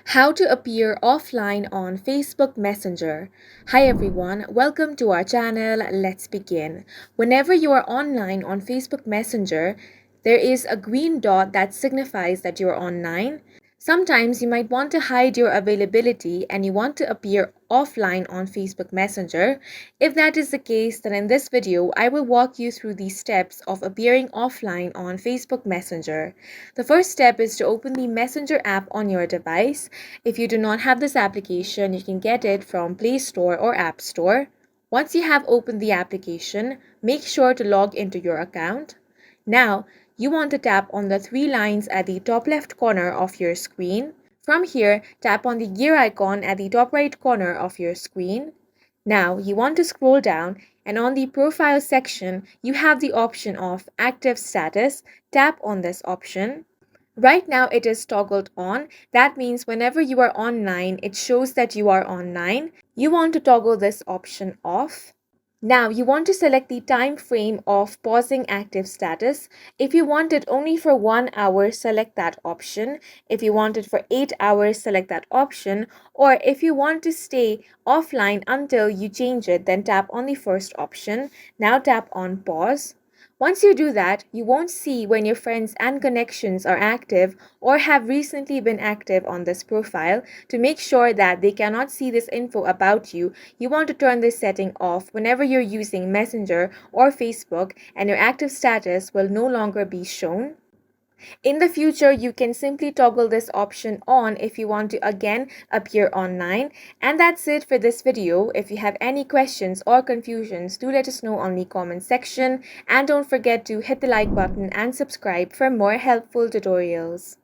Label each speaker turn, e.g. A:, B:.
A: How to appear offline on Facebook Messenger. Hi everyone, welcome to our channel. Let's begin. Whenever you are online on Facebook Messenger, there is a green dot that signifies that you're online. Sometimes you might want to hide your availability and you want to appear offline on Facebook Messenger. If that is the case, then in this video, I will walk you through the steps of appearing offline on Facebook Messenger. The first step is to open the Messenger app on your device. If you do not have this application, you can get it from Play Store or App Store. Once you have opened the application, make sure to log into your account. Now, you want to tap on the three lines at the top left corner of your screen. From here, tap on the gear icon at the top right corner of your screen. Now, you want to scroll down and on the profile section, you have the option of active status. Tap on this option. Right now it is toggled on. That means whenever you are online, it shows that you are online. You want to toggle this option off. Now you want to select the time frame of pausing active status. If you want it only for 1 hour, select that option. If you want it for 8 hours, select that option. Or if you want to stay offline until you change it, then tap on the first option. Now tap on pause. Once you do that, you won't see when your friends and connections are active or have recently been active on this profile. To make sure that they cannot see this info about you, you want to turn this setting off whenever you're using Messenger or Facebook and your active status will no longer be shown. In the future, you can simply toggle this option on if you want to again appear online. And that's it for this video. If you have any questions or confusions, do let us know on the comment section. And don't forget to hit the like button and subscribe for more helpful tutorials.